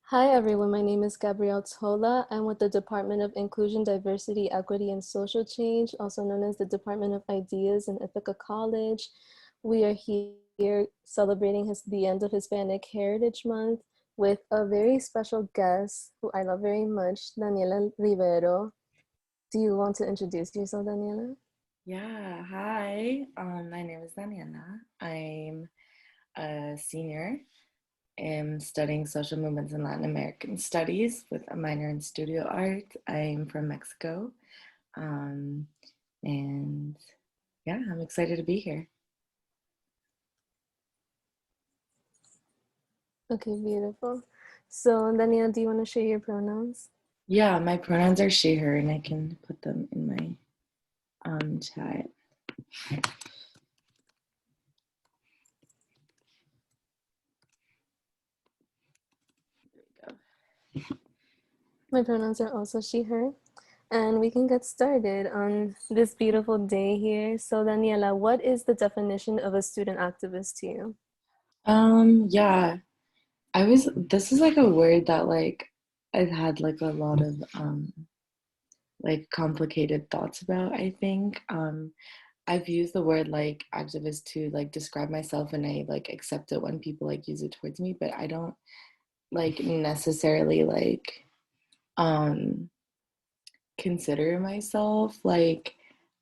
Hi everyone, my name is Gabrielle Tola. I'm with the Department of Inclusion, Diversity, Equity, and Social Change, also known as the Department of Ideas in Ithaca College. We are here celebrating the end of Hispanic Heritage Month with a very special guest who I love very much, Daniela Rivero. Do you want to introduce yourself, Daniela? Yeah, hi. My name is Daniela. I'm a senior. I'm studying social movements and Latin American studies with a minor in studio art. I'm from Mexico. Um, and yeah, I'm excited to be here. Okay, beautiful. So, Daniela, do you want to share your pronouns? Yeah, my pronouns are she, her, and I can put them in my chat. There My pronouns are also she, her. And we can get started on this beautiful day here. So, Daniela, what is the definition of a student activist to you? yeah, this is like a word that like I've had like a lot of like complicated thoughts about, I think. I've used the word like activist to like describe myself and I like accept it when people like use it towards me, but I don't like necessarily like um consider myself like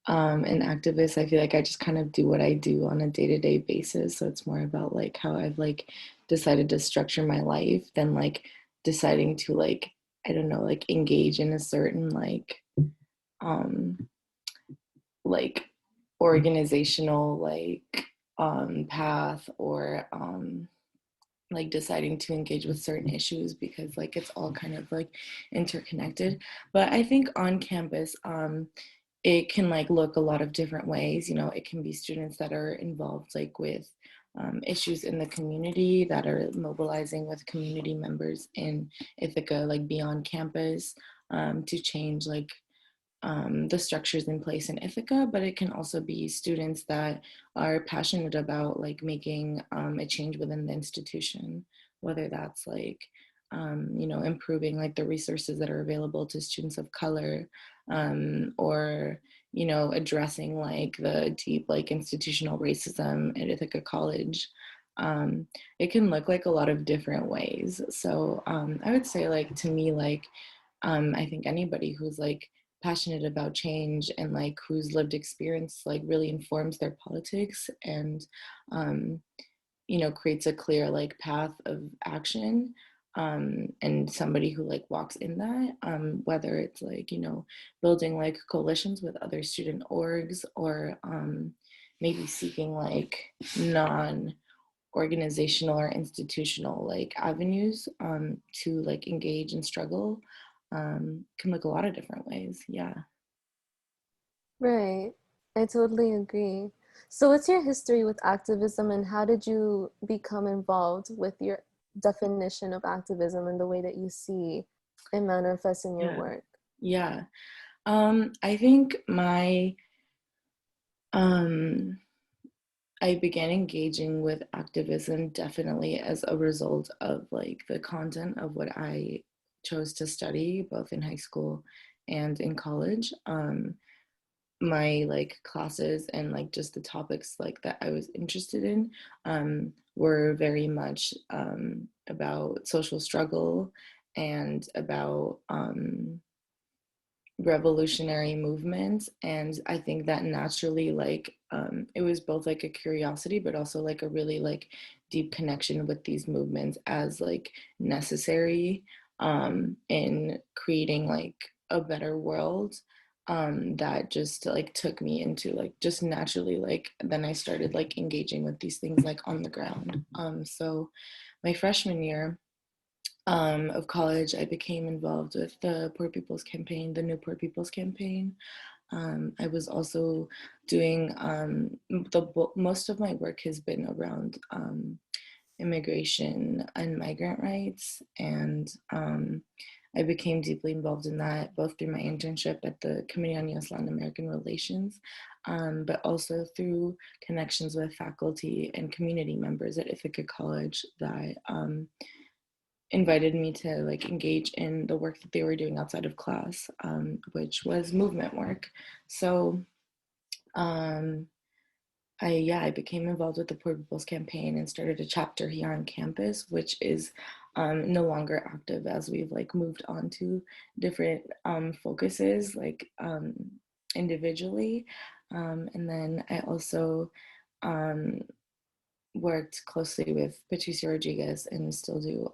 an activist. I feel like I just kind of do what I do on a day-to-day basis. So it's more about like how I've like decided to structure my life than like deciding to like, I don't know, like engage in a certain um like organizational path or like deciding to engage with certain issues because like it's all kind of like interconnected. But I think on campus it can like look a lot of different ways. You know, it can be students that are involved like with issues in the community that are mobilizing with community members in Ithaca, like beyond campus, to change like the structures in place in Ithaca, but it can also be students that are passionate about like making a change within the institution, whether that's like, you know, improving like the resources that are available to students of color, or, you know, addressing like the deep like institutional racism at Ithaca College. Um, it can look like a lot of different ways. So I would say like to me, like, I think anybody who's like passionate about change and like whose lived experience like really informs their politics and um, you know, creates a clear like path of action, and somebody who like walks in that, whether it's like, you know, building like coalitions with other student orgs or maybe seeking like non organizational or institutional like avenues to like engage and struggle, can look a lot of different ways. Yeah. Right, I totally agree. So, what's your history with activism and how did you become involved with your definition of activism and the way that you see it manifest in your Yeah. work? Yeah. I think my um I began engaging with activism definitely as a result of like the content of what I chose to study both in high school and in college. My like classes and like just the topics like that I was interested in were very much about social struggle and about revolutionary movements. And I think that naturally like it was both like a curiosity but also like a really like deep connection with these movements as like necessary in creating like a better world, that just like took me into like just naturally like then I started like engaging with these things like on the ground. So my freshman year of college, I became involved with the Poor People's Campaign, the New Poor People's Campaign. I was also doing most of my work has been around immigration and migrant rights, and I became deeply involved in that both through my internship at the Committee on U.S. Latin American Relations, but also through connections with faculty and community members at Ithaca College that invited me to like engage in the work that they were doing outside of class, which was movement work. So um, I became involved with the Poor People's Campaign and started a chapter here on campus, which is no longer active as we've like moved on to different focuses like individually. And then I also um, worked closely with Patricia Rodriguez and still do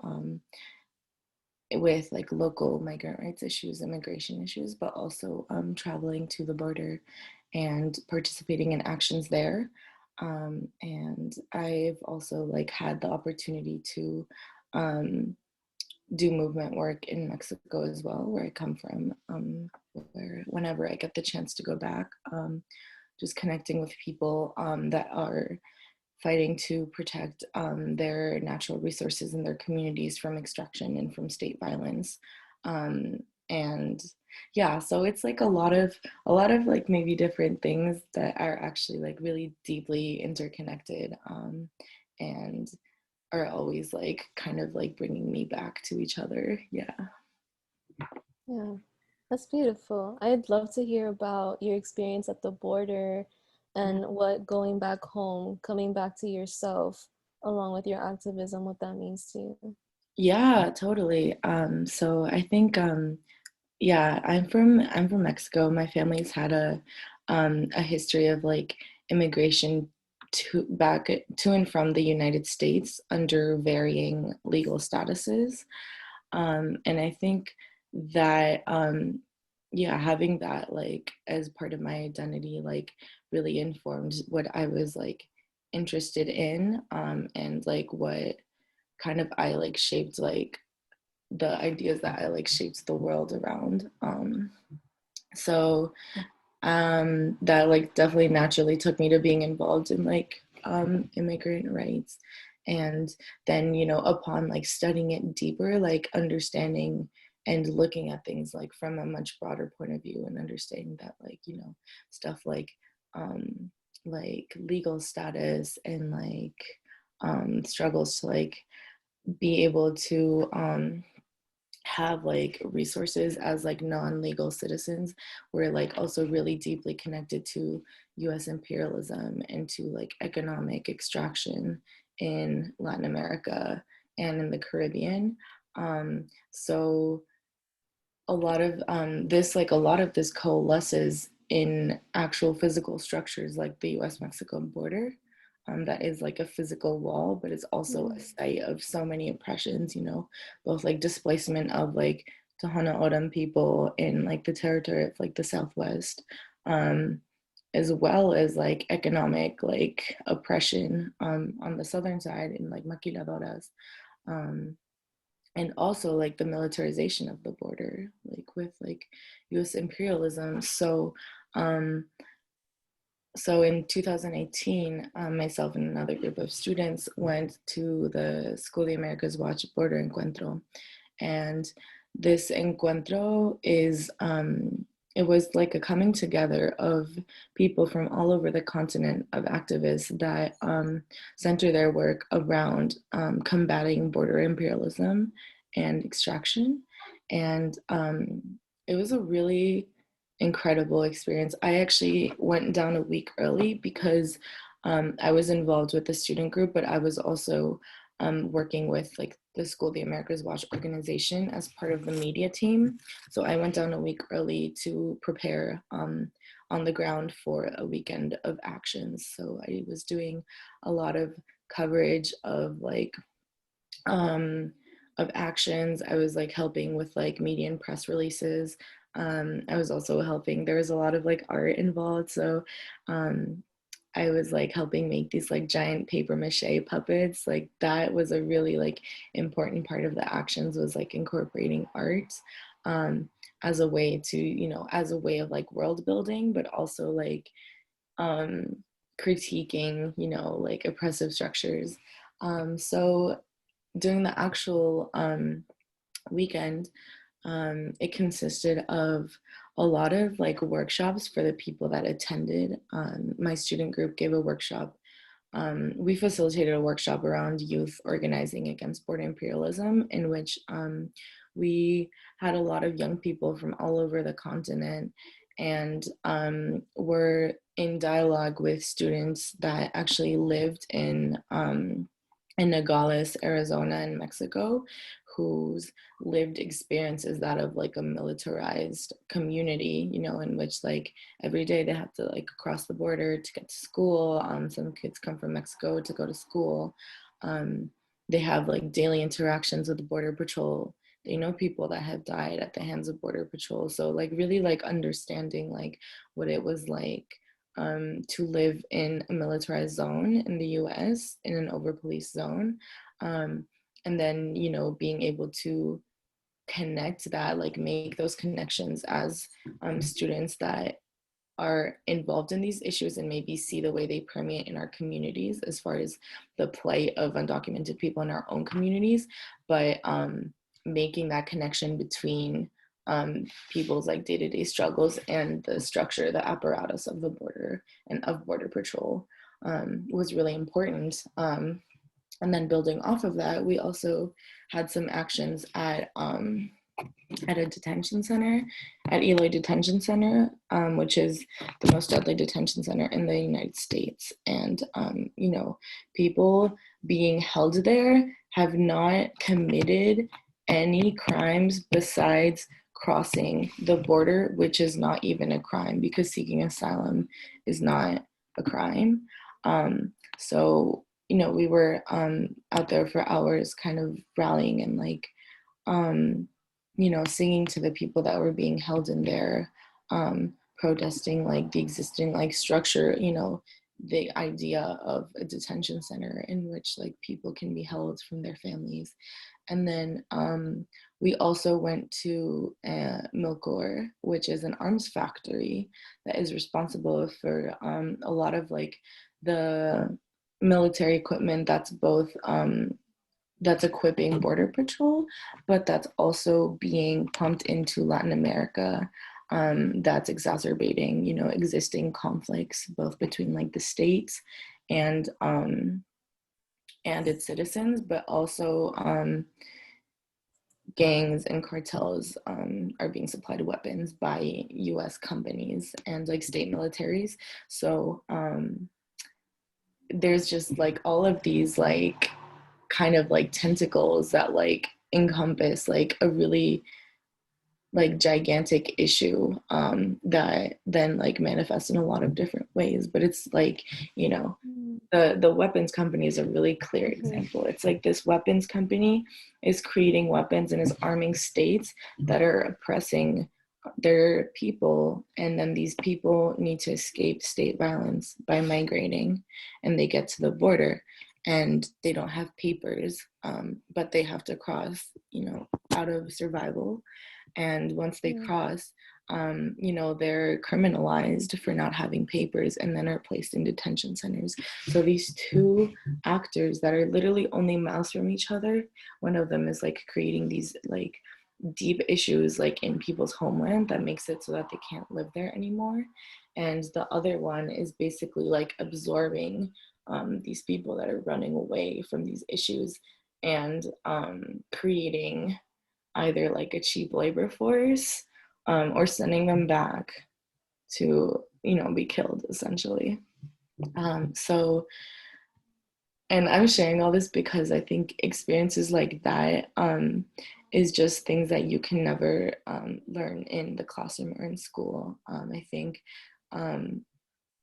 with like local migrant rights issues, immigration issues, but also traveling to the border and participating in actions there. And I've also like had the opportunity to um, do movement work in Mexico as well, where I come from, where whenever I get the chance to go back, just connecting with people that are fighting to protect their natural resources in their communities from extraction and from state violence. And yeah, so it's like a lot of like maybe different things that are actually like really deeply interconnected, and are always like kind of like bringing me back to each other. Yeah. Yeah, that's beautiful. I'd love to hear about your experience at the border and what going back home, coming back to yourself, along with your activism, what that means to you. Yeah, totally. So I think yeah, I'm from Mexico. My family's had a history of like immigration to and from the United States under varying legal statuses. And I think that yeah, having that like as part of my identity like really informed what I was like interested in, and like what kind of I like shaped like the ideas that I like shaped the world around. So that like definitely naturally took me to being involved in like immigrant rights. And then, upon like studying it deeper, like understanding and looking at things like from a much broader point of view, and understanding that like, stuff um like legal status and like struggles to like be able to have like resources as like non-legal citizens. We're like also really deeply connected to US imperialism and to like economic extraction in Latin America and in the Caribbean. So a lot of this coalesces in actual physical structures like the US Mexico border. That is like a physical wall, but it's also a Mm, site of so many oppressions, both like displacement of like Tohono O'odham people in like the territory of like the Southwest, um, as well as like economic like oppression on the southern side in like maquiladoras. Um, and also like the militarization of the border like with like US imperialism. Um so in 2018, myself and another group of students went to the School of the Americas Watch Border Encuentro. And this encuentro it was like a coming together of people from all over the continent of activists that center their work around combating border imperialism and extraction. And it was a really incredible experience. I actually went down a week early because I was involved with the student group, but I was also working with like the School of the Americas Watch organization as part of the media team. So I went down a week early to prepare on the ground for a weekend of actions. So I was doing a lot of coverage um, of actions. I was like helping with like media and press releases. I was also helping. There was a lot of like art involved, so um, I was like helping make these like giant paper mache puppets. Like that was a really like important part of the actions, was like incorporating art um, as a way to, as a way of like world building, but also like um, critiquing, like oppressive structures. So during the actual weekend, it consisted of a lot of like workshops for the people that attended. My student group gave a workshop we facilitated a workshop around youth organizing against border imperialism, in which we had a lot of young people from all over the continent, and were in dialogue with students that actually lived in Nogales, Arizona, and Mexico, whose lived experience is that of like a militarized community, you know, in which like every day they have to like cross the border to get to school. Some kids come from Mexico to go to school. Um, they have like daily interactions with the Border Patrol. They know people that have died at the hands of Border Patrol. So like really like understanding like what it was like to live in a militarized zone in the US, in an over-policed zone. And then, you know, being able to connect that, like make those connections as students that are involved in these issues and maybe see the way they permeate in our communities as far as the plight of undocumented people in our own communities, but making that connection between people's like day-to-day struggles and the structure, the apparatus of the border and of Border Patrol was really important. And then building off of that, we also had some actions at a detention center, at Eloy Detention Center, which is the most deadly detention center in the United States. And, you know, people being held there have not committed any crimes besides crossing the border, which is not even a crime because seeking asylum is not a crime. So, you know, we were out there for hours kind of rallying and like, you know, singing to the people that were being held in there, protesting like the existing like structure, you know, the idea of a detention center in which like people can be held from their families. And then we also went to Milcor, which is an arms factory that is responsible for a lot of like the military equipment that's both that's equipping Border Patrol, but that's also being pumped into Latin America. That's exacerbating, you know, existing conflicts both between like the states and its citizens, but also gangs and cartels are being supplied weapons by U.S. companies and like state militaries. So there's just like all of these like kind of like tentacles that like encompass like a really like gigantic issue that then like manifests in a lot of different ways. But it's like, you know, the weapons company is a really clear example. It's like this weapons company is creating weapons and is arming states that are oppressing their people, and then these people need to escape state violence by migrating, and they get to the border and they don't have papers, but they have to cross, you know, out of survival. And once they cross, you know, they're criminalized for not having papers and then are placed in detention centers. So these two actors that are literally only miles from each other, one of them is like creating these like deep issues like in people's homeland that makes it so that they can't live there anymore. And the other one is basically like absorbing these people that are running away from these issues and creating either like a cheap labor force or sending them back to, you know, be killed essentially. So, and I'm sharing all this because I think experiences like that is just things that you can never learn in the classroom or in school. I think,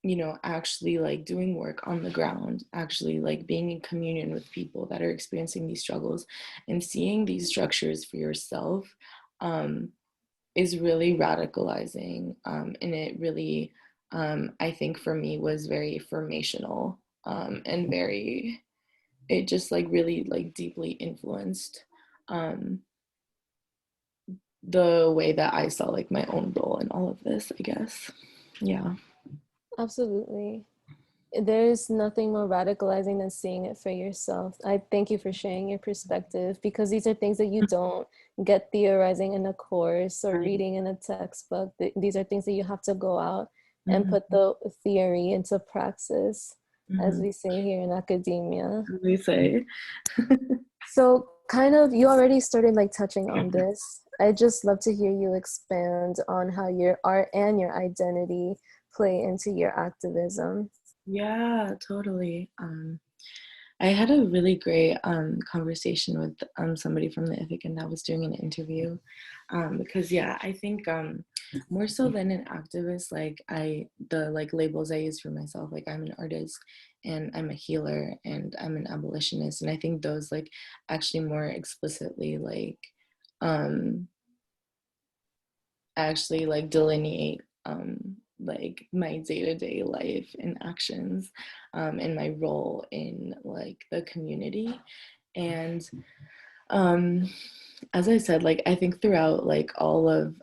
you know, actually like doing work on the ground, actually like being in communion with people that are experiencing these struggles and seeing these structures for yourself is really radicalizing. And it really, I think for me was very formational and very, it just like really like deeply influenced um, the way that I saw like my own role in all of this, I guess. Yeah. Absolutely. There's nothing more radicalizing than seeing it for yourself. I thank you for sharing your perspective, because these are things that you don't get theorizing in a course or reading in a textbook. These are things that you have to go out and Mhm. put the theory into praxis. as Mm-hmm. we say here in academia. We say. So kind of, you already started like touching on this. I just love to hear you expand on how your art and your identity play into your activism. Yeah, totally. I had a really great conversation with somebody from the Ithaca, and I was doing an interview because yeah, I think more so than an activist, like the like labels I use for myself, like I'm an artist and I'm a healer and I'm an abolitionist, and I think those like actually more explicitly um, actually like delineate like my day-to-day life and actions and my role in like the community. And um as I said, like I think throughout like all of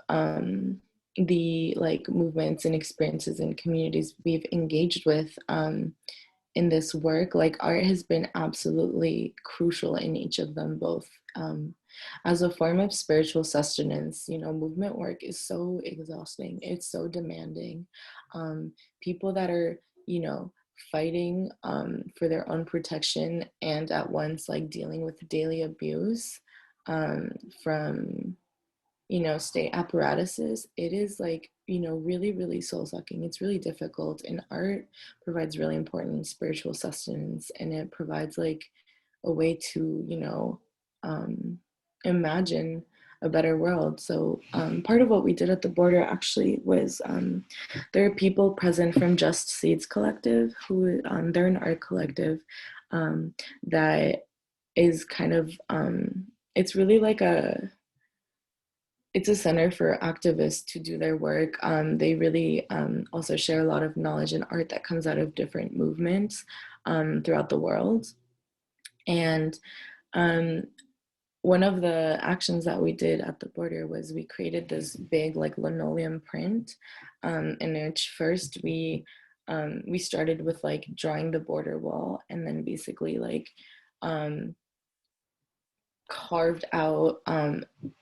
the like movements and experiences and communities we've engaged with in this work, like art has been absolutely crucial in each of them both. As a form of spiritual sustenance, you know, movement work is so exhausting, it's so demanding. People that are, you know, fighting for their own protection and at once like dealing with daily abuse um, from you know, state apparatuses, it is like, you know, really, really soul sucking. It's really difficult. And art provides really important spiritual sustenance, and it provides like a way to, you know, imagine a better world. So part of what we did at the border actually was there are people present from Just Seeds Collective who they're an art collective that is kind of it's really like it's a center for activists to do their work. They really also share a lot of knowledge and art that comes out of different movements throughout the world. And um, one of the actions that we did at the border was we created this big like linoleum print in which first we started with like drawing the border wall and then basically like um, carved out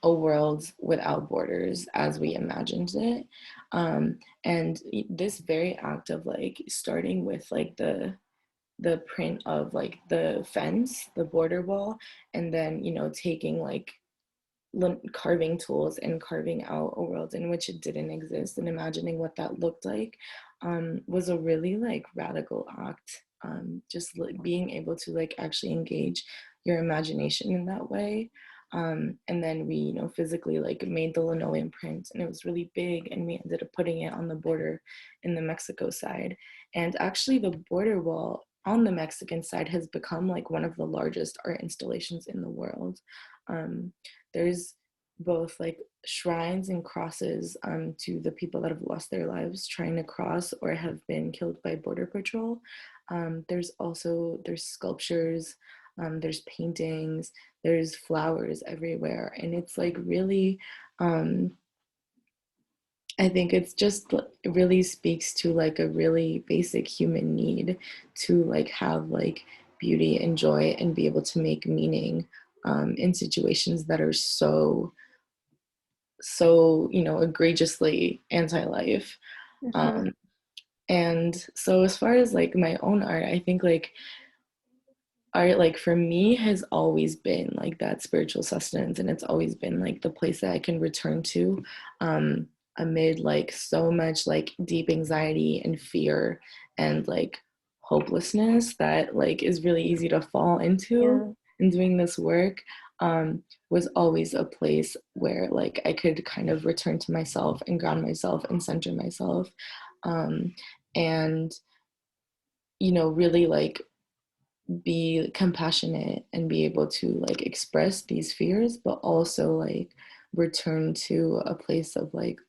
a world without borders as we imagined it. And this very act of like starting with like the print of like the fence, the border wall, and then you know taking like carving tools and carving out a world in which it didn't exist and imagining what that looked like was a really like radical act. Just like being able to like actually engage your imagination in that way. And then we, you know, physically like made the linoleum print and it was really big and we ended up putting it on the border in the Mexico side. And actually the border wall on the Mexican side has become like one of the largest art installations in the world. Um, there's both like shrines and crosses to the people that have lost their lives trying to cross or have been killed by border patrol. There's sculptures, there's paintings, there's flowers everywhere, and it's like really I think it's just it really speaks to like a really basic human need to like have like beauty and joy and be able to make meaning in situations that are so you know egregiously anti-life. Mm-hmm. um and so as far as like my own art, I think like art like for me has always been like that spiritual sustenance, and it's always been like the place that I can return to um amid like so much like deep anxiety and fear and like hopelessness that like is really easy to fall into Yeah. in doing this work. Was always a place where like I could kind of return to myself and ground myself and center myself, um and you know really like be compassionate and be able to like express these fears but also like return to a place of like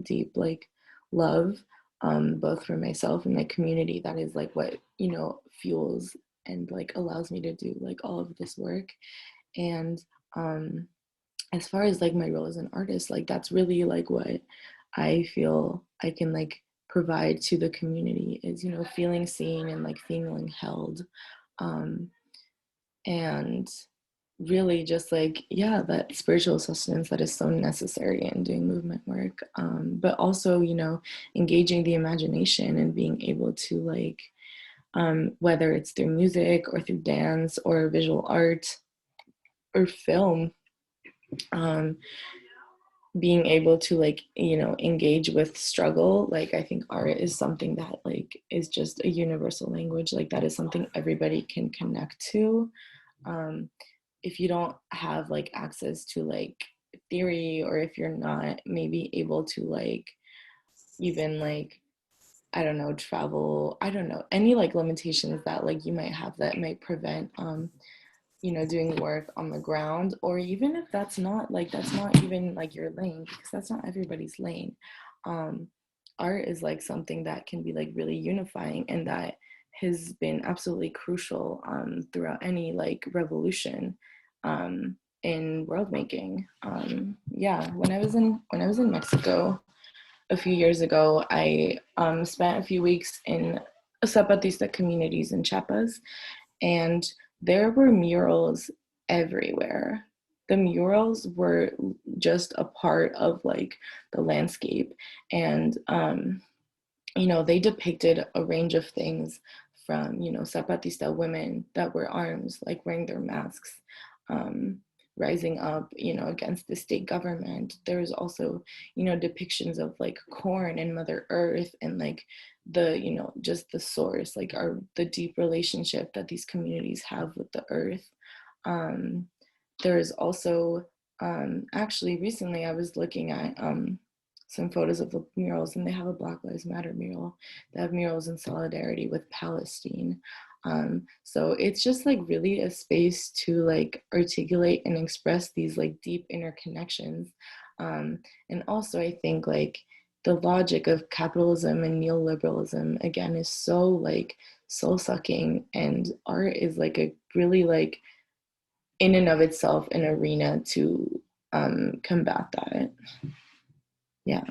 deep like love, both for myself and my community. That is like what you know fuels and like allows me to do like all of this work. And um as far as like my role as an artist, like that's really like what I feel I can like provide to the community is you know feeling seen and like feeling held, um, and really just like yeah that spiritual sustenance that is so necessary in doing movement work, but also you know engaging the imagination and being able to like whether it's through music or through dance or visual art or film. um, Being able to like, you know, engage with struggle, like I think art is something that like is just a universal language, like that is something everybody can connect to. um, if you don't have like access to like theory, or if you're not maybe able to like even like, I don't know, travel, I don't know, any like limitations that like you might have that might prevent you know, doing work on the ground, or even if that's not like, that's not even like your lane, because that's not everybody's lane. um Art is like something that can be like really unifying, and that has been absolutely crucial throughout any like revolution in world making. Yeah, when I was in Mexico a few years ago, I spent a few weeks in Zapatista communities in Chiapas, and there were murals everywhere. The murals were just a part of like the landscape, and you know, they depicted a range of things, from, you know, Zapatista women that were arms, like wearing their masks, um, rising up, you know, against the state government. There was also, you know, depictions of like corn and Mother Earth, and like the, you know, just the source, like the deep relationship that these communities have with the earth. Um, there's also, actually recently I was looking at some photos of the murals, and they have a Black Lives Matter mural. They have murals in solidarity with Palestine. So it's just like really a space to like articulate and express these like deep interconnections. And also I think like the logic of capitalism and neoliberalism again is so like soul sucking, and art is like a really like in and of itself an arena to combat that. Yeah.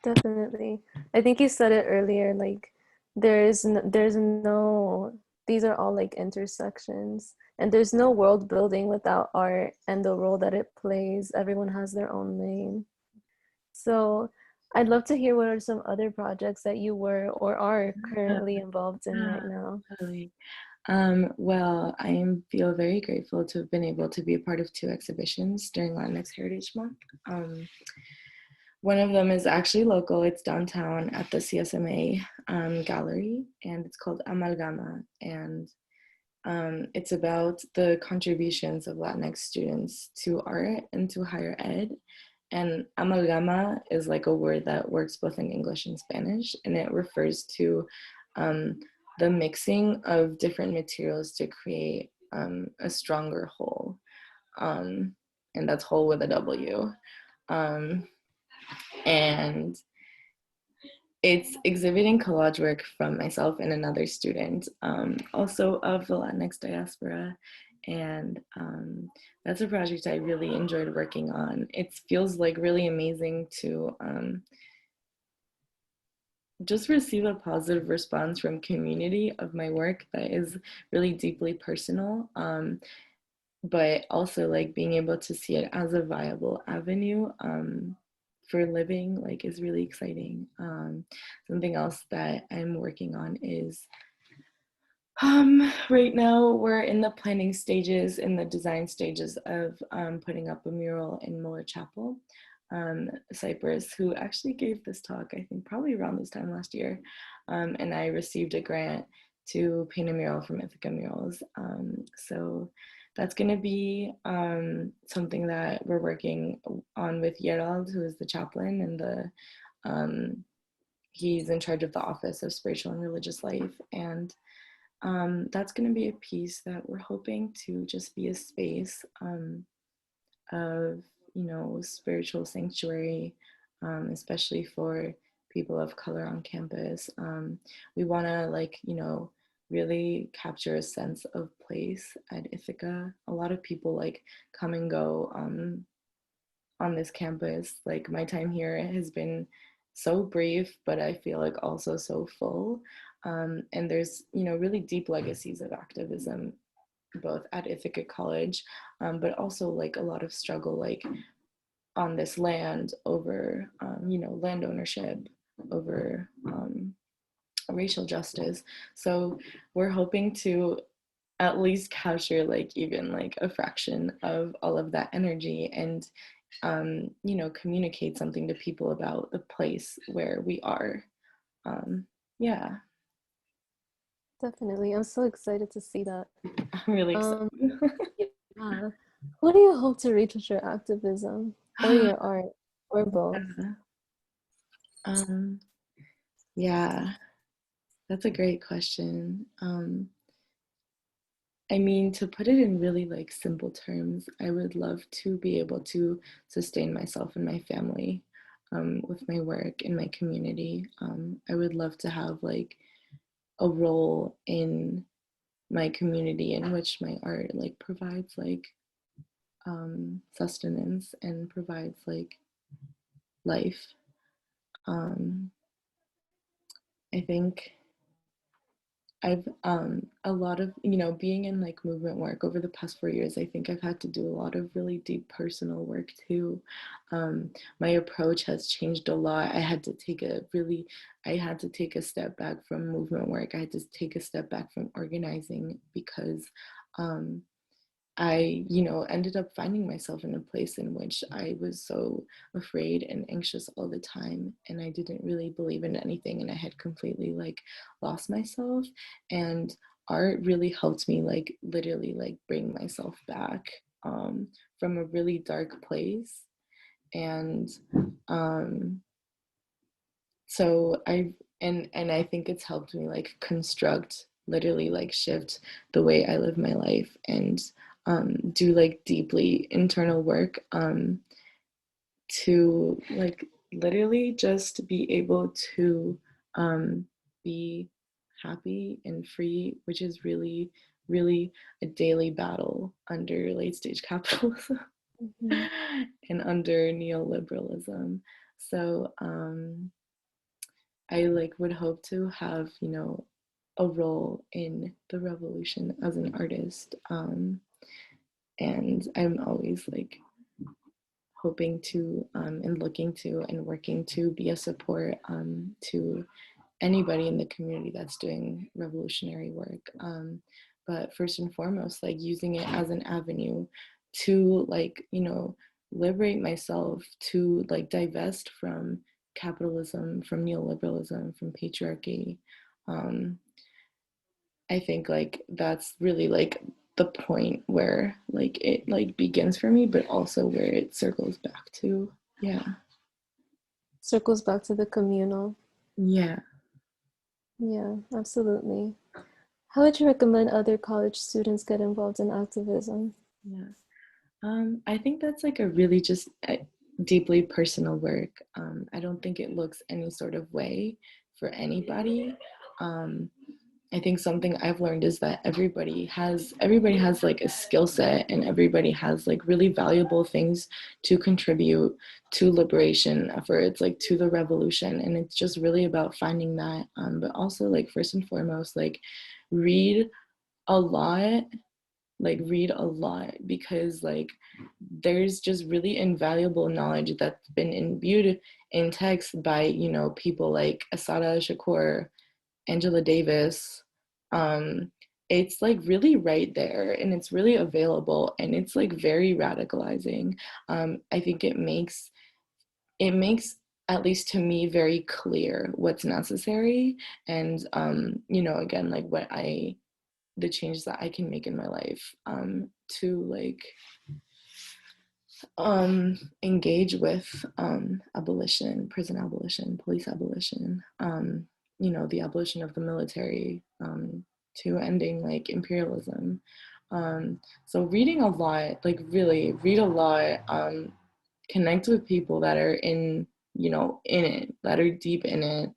Definitely. I think you said it earlier, like there's no, these are all like intersections, and there's no world building without art and the role that it plays. Everyone has their own lane. So I'd love to hear what are some other projects that you were or are currently involved in Yeah, right now. totally. Well, feel very grateful to have been able to be a part of two exhibitions during Latinx Heritage Month. Um, One of them is actually local. It's downtown at the CSMA gallery, and it's called Amalgama. And it's about the contributions of Latinx students to art and to higher ed. And amalgama is like a word that works both in English and Spanish, and it refers to um, the mixing of different materials to create a stronger whole. Um, and that's whole with a W. Um, and it's exhibiting collage work from myself and another student, also of the Latinx diaspora. And that's a project I really enjoyed working on. It feels like really amazing to just receive a positive response from community of my work that is really deeply personal. But also like being able to see it as a viable avenue for living like is really exciting. Something else that I'm working on is right now we're in the planning stages, in the design stages of putting up a mural in Muller Chapel, Cyprus, who actually gave this talk, I think probably around this time last year. And I received a grant to paint a mural from Ithaca Murals. So that's going to be something that we're working on with Gerald, who is the chaplain, and he's in charge of the Office of Spiritual and Religious Life. And that's going to be a piece that we're hoping to just be a space of, you know, spiritual sanctuary, especially for people of color on campus. We want to like, you know, really capture a sense of place at Ithaca. A lot of people like come and go on this campus. Like my time here has been so brief, but I feel like also so full. And there's, you know, really deep legacies of activism, both at Ithaca College, but also like a lot of struggle, like on this land over, you know, land ownership, over racial justice. So we're hoping to at least capture like even like a fraction of all of that energy and communicate something to people about the place where we are. Yeah. Definitely. I'm so excited to see that. I'm really Um, excited. yeah. Who do you hope to reach with your activism or your art or both? um, yeah, that's a great question. I mean, to put it in really like simple terms, I would love to be able to sustain myself and my family with my work in my community. I would love to have like a role in my community in which my art like provides like sustenance and provides like life. Um, I think I've a lot of being in like movement work over the past 4 years. I think I've had to do a lot of really deep personal work too. My approach has changed a lot. I had to take a step back from movement work. I had to take a step back from organizing because um, I, ended up finding myself in a place in which I was so afraid and anxious all the time. And I didn't really believe in anything. And I had completely like lost myself. And art really helped me like literally like bring myself back from a really dark place. And um, so and I think it's helped me like construct literally like shift the way I live my life and do like deeply internal work to like literally just be able to um, be happy and free, which is really really a daily battle under late stage capitalism Mhm. and under neoliberalism. So I like would hope to have, a role in the revolution as an artist. And I'm always like hoping to and looking to and working to be a support to anybody in the community that's doing revolutionary work. But first and foremost, like using it as an avenue to like, liberate myself, to like divest from capitalism, from neoliberalism, from patriarchy. Um, I think like that's really like the point where like it like begins for me, but also where it circles back to. Yeah. Circles back to the communal. Yeah. Yeah, absolutely. How would you recommend other college students get involved in activism? Yeah. I think that's like a really just deeply personal work. I don't think it looks any sort of way for anybody. Um, I think something I've learned is that everybody has like a skill set and everybody has like really valuable things to contribute to liberation efforts, like to the revolution. And it's just really about finding that. But also like first and foremost, like read a lot read a lot because like there's just really invaluable knowledge that's been imbued in text by people like Asada Shakur, Angela Davis. um it's like really right there and it's really available and it's like very radicalizing. I think it makes at least to me very clear what's necessary and again like the changes that I can make in my life to like engage with abolition, prison abolition, police abolition, the abolition of the military, to ending like imperialism. So reading a lot, like really read a lot, connect with people that are in it, that are deep in it.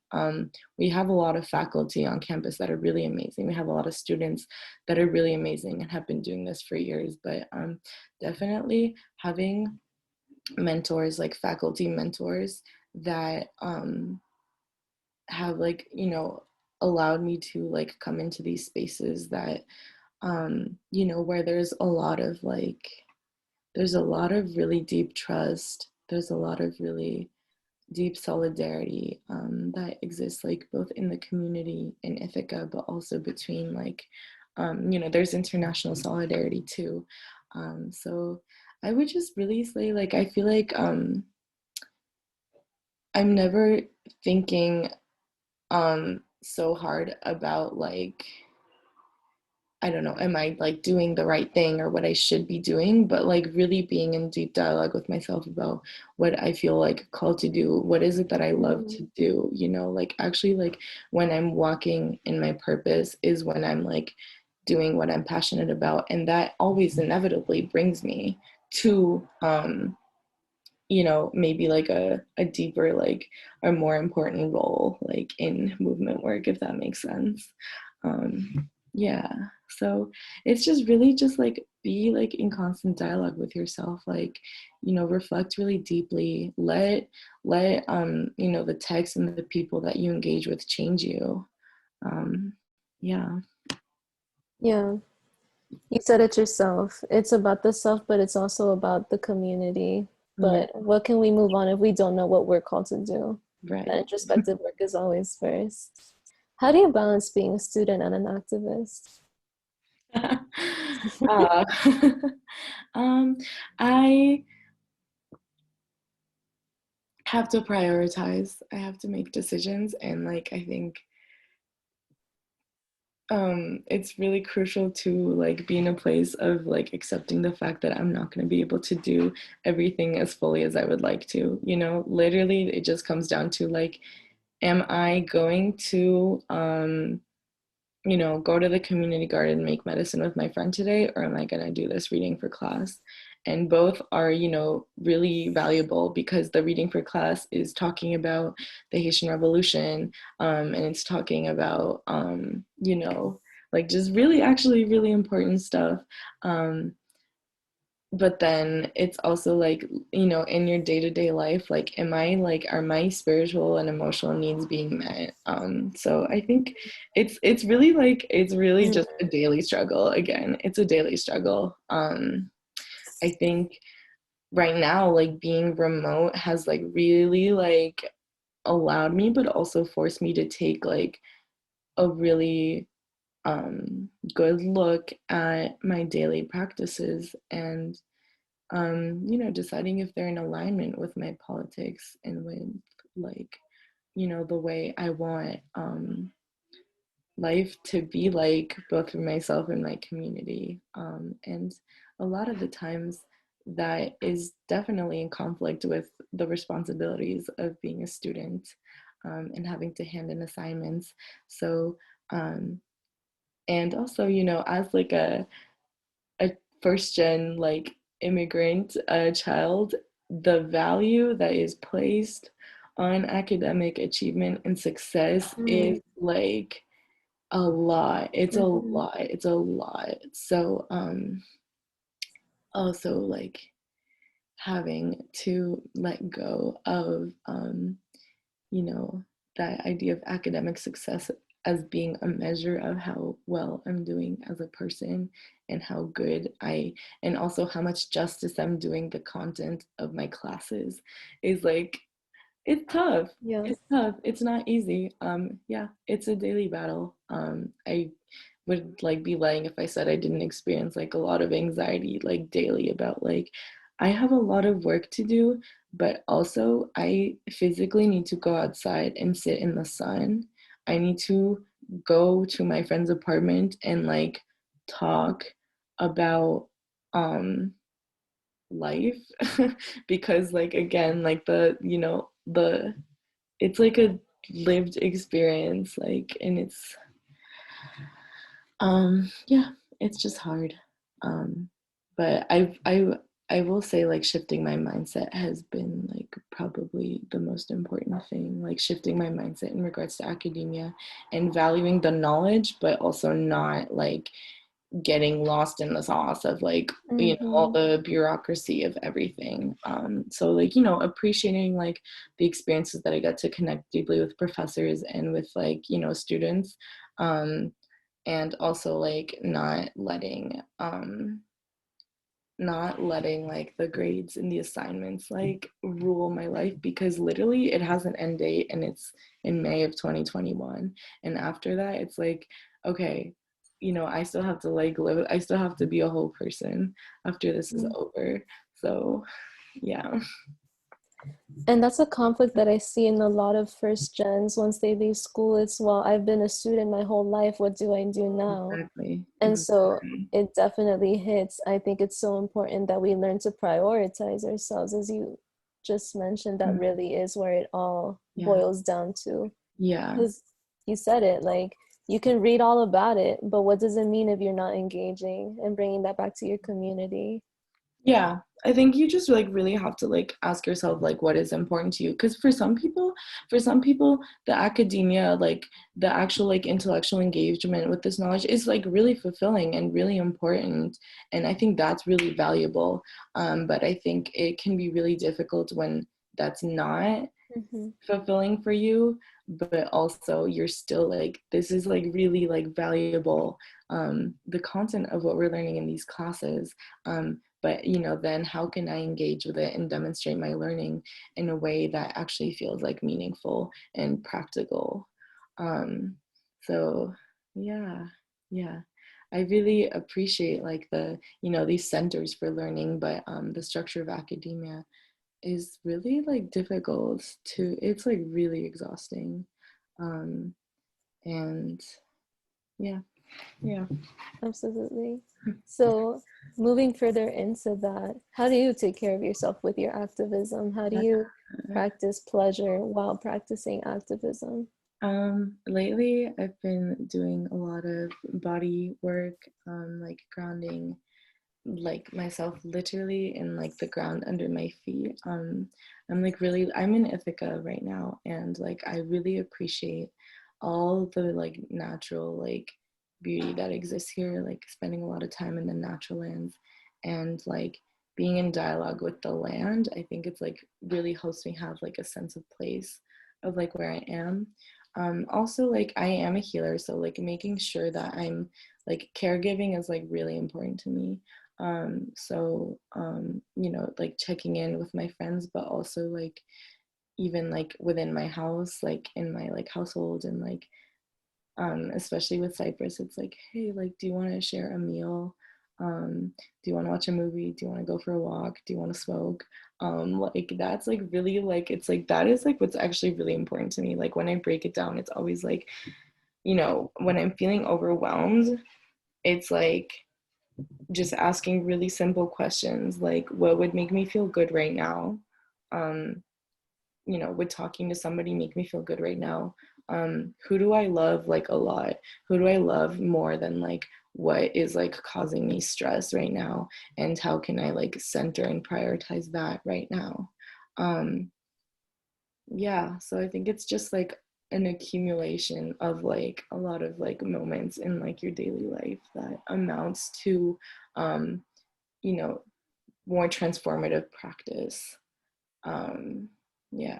We have a lot of faculty on campus that are really amazing. We have a lot of students that are really amazing and have been doing this for years, but definitely having mentors, like faculty mentors that have like allowed me to like come into these spaces that where there's a lot of really deep trust, there's a lot of really deep solidarity that exists like both in the community in Ithaca, but also between like, there's international solidarity too. So I would just really say like, I feel like I'm never thinking so hard about like, I don't know, am I like doing the right thing or what I should be doing, but like really being in deep dialogue with myself about what I feel like called to do. What is it that I love Mhm. to do? Like actually like when I'm walking in my purpose is when I'm like doing what I'm passionate about. And that always inevitably brings me to maybe like a deeper, like a more important role, like in movement work, if that makes sense. Yeah. So it's just really just like be like in constant dialogue with yourself, like, reflect really deeply, let the text and the people that you engage with change you. Um, yeah. Yeah, you said it yourself. It's about the self, but it's also about the community. Yeah. But what can we move on if we don't know what we're called to do? That Right. introspective work is always first. How do you balance being a student and an activist? uh, um, I have to prioritize. I have to make decisions, and like I think it's really crucial to like be in a place of like accepting the fact that I'm not going to be able to do everything as fully as I would like to. Literally it just comes down to like, am I going to go to the community garden, make medicine with my friend today, or am I going to do this reading for class? And both are, really valuable because the reading for class is talking about the Haitian Revolution, and it's talking about, like just really actually really important stuff. Um, but then it's also like, in your day-to-day life, like are my spiritual and emotional needs being met? So I think it's really like it's really just a daily struggle. Again, it's a daily struggle. I think right now like being remote has like really like allowed me but also forced me to take like a really good look at my daily practices and deciding if they're in alignment with my politics and with like, the way I want life to be like both for myself and my community. And a lot of the times that is definitely in conflict with the responsibilities of being a student and having to hand in assignments. So, and also, as like a first gen like immigrant child, the value that is placed on academic achievement and success is Mhm. like a lot. It's a Mhm. lot. It's a lot. So also like having to let go of you know, that idea of academic success as being a measure of how well I'm doing as a person and how good and also how much justice I'm doing the content of my classes is like, it's tough. Yeah. It's tough. It's not easy. Yeah, it's a daily battle. I would like be lying if I said I didn't experience like a lot of anxiety like daily about like I have a lot of work to do, but also I physically need to go outside and sit in the sun. I need to go to my friend's apartment and like talk about life because like again like the it's like a lived experience like and it's yeah, it's just hard. Um, but I will say like shifting my mindset has been like probably the most important thing, like shifting my mindset in regards to academia and valuing the knowledge, but also not like getting lost in the sauce of like, all Mhm. the bureaucracy of everything. So like, appreciating like the experiences that I got to connect deeply with professors and with like, students. Um, and also like not letting not letting like the grades and the assignments like rule my life, because literally it has an end date and it's in May of 2021, and after that it's like, okay, you know, I still have to like live, I still have to be a whole person after this is over. So yeah. And that's a conflict that I see in a lot of first gens once they leave school. It's, well, I've been a student my whole life. What do I do now? Exactly, And so exactly. it definitely hits. I think it's so important that we learn to prioritize ourselves, as you just mentioned. That Mhm. really is where it all Yeah, boils down to. yeah. Because you said it, like, you can read all about it, but what does it mean if you're not engaging and bringing that back to your community? Yeah, I think you just like really have to like ask yourself like what is important to you, because for some people the academia, like the actual like intellectual engagement with this knowledge is like really fulfilling and really important, and I think that's really valuable. But I think it can be really difficult when that's not Mm-hmm. fulfilling for you, but also you're still like, this is like really like valuable, the content of what we're learning in these classes. But you know, then how can I engage with it and demonstrate my learning in a way that actually feels like meaningful and practical? um, so yeah, yeah, I really appreciate like the, you know, these centers for learning, but the structure of academia is really like difficult to, it's like really exhausting. um and yeah, yeah. Absolutely. So, moving further into that, how do you take care of yourself with your activism? How do you practice pleasure while practicing activism? Lately I've been doing a lot of body work, like grounding like myself literally in like the ground under my feet. I'm like really, I'm in Ithaca right now, and like I really appreciate all the like natural like beauty that exists here, like spending a lot of time in the natural lands and like being in dialogue with the land. I think it's like really helps me have like a sense of place of like where I am. Also like I am a healer, so like making sure that I'm like caregiving is like really important to me. You know, like checking in with my friends, but also like even like within my house, like in my like household, and like especially with Cyprus, it's like, hey, like, do you want to share a meal? Do you want to watch a movie? Do you want to go for a walk? Do you want to smoke? Like that's like really like, it's like that is like what's actually really important to me. Like when I break it down, it's always like, you know, when I'm feeling overwhelmed, it's like just asking really simple questions like what would make me feel good right now. um you know, would talking to somebody make me feel good right now? Who do I love like a lot? Who do I love more than like what is like causing me stress right now, and how can I like center and prioritize that right now? um yeah, so I think it's just like an accumulation of like a lot of like moments in like your daily life that amounts to um you know, more transformative practice. Um, yeah.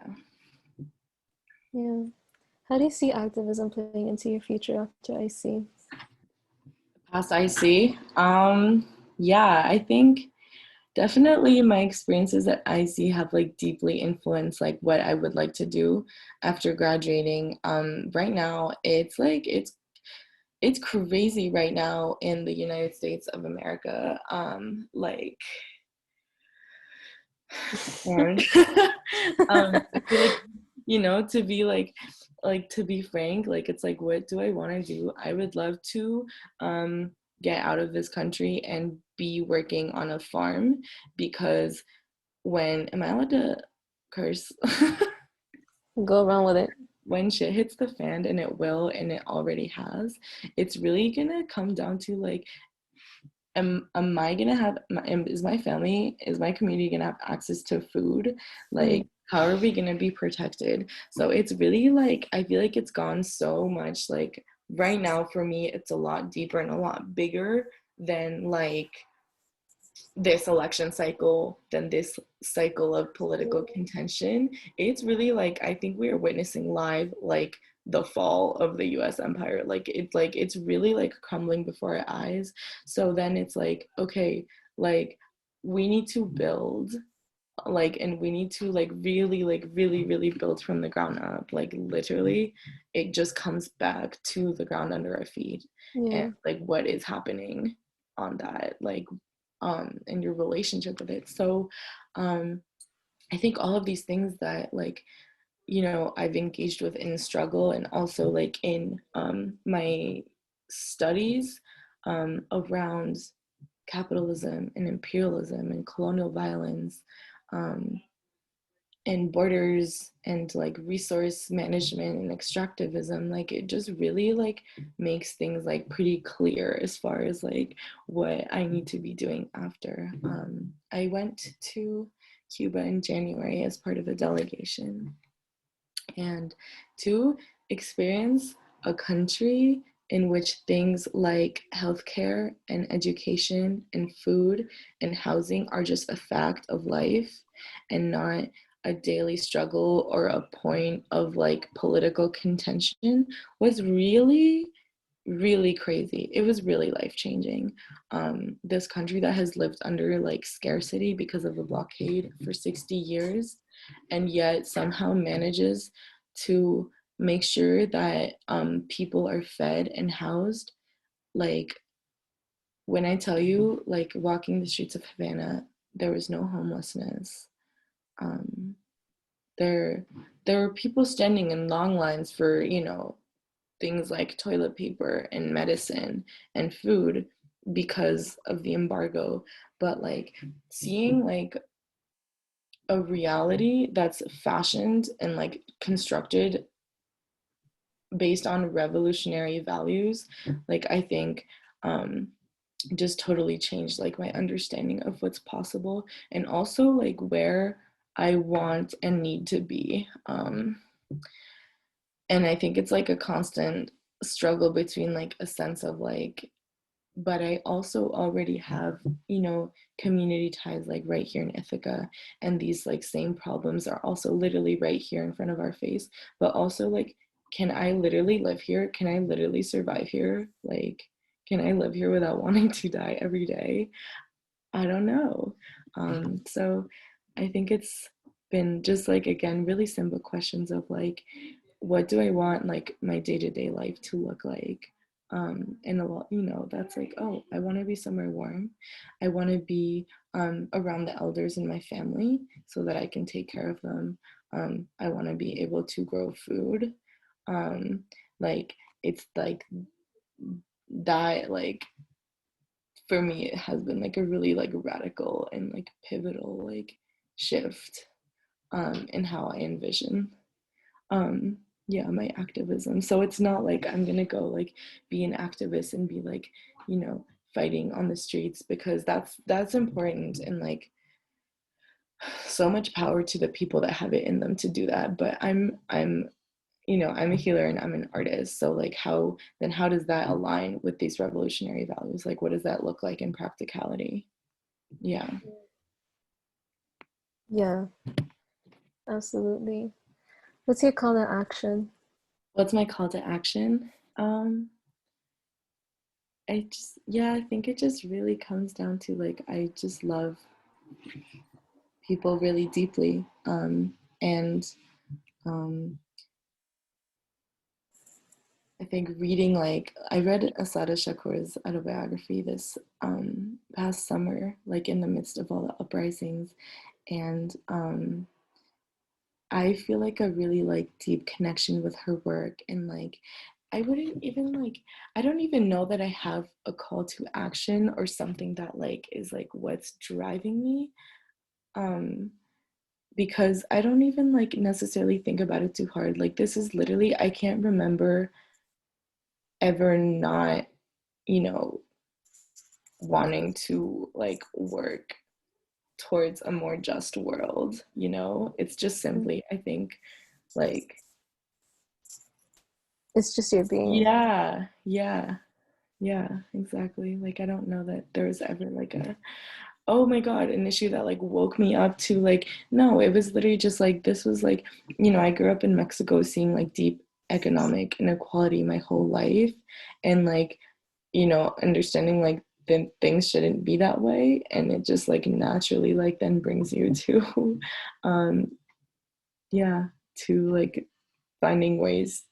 Yeah. How do you see activism playing into your future after IC? Past IC. Yeah, I think definitely my experiences at IC have like deeply influenced like what I would like to do after graduating. Right now, it's like it's crazy right now in the United States of America. Like, and I feel like, you know, to be like to be frank, like it's like what do I want to do? I would love to um get out of this country and be working on a farm, because when, am I allowed to curse? Go around with it. When shit hits the fan, and it will, and it already has, it's really gonna come down to like, am I gonna have is my family, is my community gonna have access to food? Mm. Like how are we gonna be protected? So it's really like, I feel like it's gone so much, like right now for me it's a lot deeper and a lot bigger than like this election cycle, than this cycle of political contention. It's really like, I think we are witnessing live like the fall of the US empire. Like it's really like crumbling before our eyes. So then it's like, okay, like we need to build, like, and we need to like really build from the ground up. Like literally it just comes back to the ground under our feet, and Yeah. like what is happening on that, like in your relationship with it. So I think all of these things that, like, you know, I've engaged with in struggle, and also like in my studies around capitalism and imperialism and colonial violence, um, and borders and like resource management and extractivism, like it just really like makes things like pretty clear as far as like what I need to be doing after. I went to Cuba in January as part of a delegation, and to experience a country in which things like healthcare and education and food and housing are just a fact of life and not a daily struggle or a point of like political contention was really really crazy. It was really life changing. This country that has lived under like scarcity because of the blockade for 60 years, and yet somehow manages to make sure that people are fed and housed. Like, when I tell you, like, walking the streets of Havana, there was no homelessness. Um, there, there were people standing in long lines for, you know, things like toilet paper and medicine and food because of the embargo. But like seeing like a reality that's fashioned and like constructed based on revolutionary values, like I think just totally changed like my understanding of what's possible, and also like where I want and need to be. And I think it's like a constant struggle between like a sense of like, but I also already have, you know, community ties like right here in Ithaca, and these like same problems are also literally right here in front of our face. But also like, can I literally live here? Can I literally survive here? Like, can I live here without wanting to die every day? I don't know. So I think it's been just like, again, really simple questions of like, what do I want like my day-to-day life to look like? And a lot, you know, that's like, oh, I want to be somewhere warm. I want to be around the elders in my family so that I can take care of them. I want to be able to grow food. Um, like it's like that, like for me it has been like a really like radical and like pivotal like shift in how I envision um yeah, my activism. So it's not like I'm gonna go like be an activist and be like, you know, fighting on the streets, because that's important, and like so much power to the people that have it in them to do that. But I'm you know, I'm a healer and I'm an artist, so like how does that align with these revolutionary values? Like what does that look like in practicality? Yeah. Yeah, absolutely. What's your call to action? What's my call to action? I just, yeah, I think it just really comes down to like, I just love people really deeply. And um, I think reading, like, I read Asada Shakur's autobiography this past summer, like in the midst of all the uprisings. And I feel like a really like deep connection with her work, and like I wouldn't even like, I don't even know that I have a call to action or something that like is like what's driving me. Um because I don't even like necessarily think about it too hard. Like this is literally, I can't remember ever not, you know, wanting to like work towards a more just world, you know? It's just simply, I think, like, It's just your being. yeah, yeah, yeah, exactly. Like I don't know that there was ever like a, oh my God, an issue that like woke me up to like, no, it was literally just like, this was like, you know, I grew up in Mexico seeing like deep economic inequality my whole life. And like, you know, understanding like then things shouldn't be that way, and it just like naturally like then brings you to yeah, to like finding ways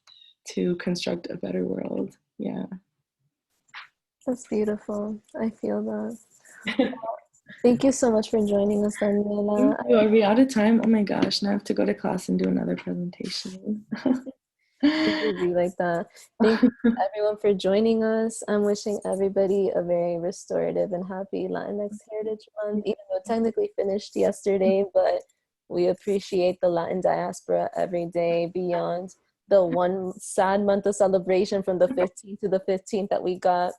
to construct a better world. Yeah. That's beautiful. I feel that. Thank you so much for joining us, Daniela. Thank you. Are we out of time? Oh my gosh, now I have to go to class and do another presentation. It would be like that. Thank you everyone for joining us. I'm wishing everybody a very restorative and happy Latinx Heritage Month, even though it technically finished yesterday, but we appreciate the Latin diaspora every day beyond the one sad month of celebration from the 15th to the 15th that we got.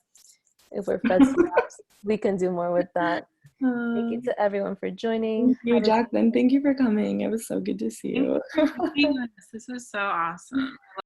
If we're fed scraps, we can do more with that. Thank you to everyone for joining. Thank you, Jacqueline. Thank you for coming. It was so good to see you. Thank you for being with us. This was so awesome.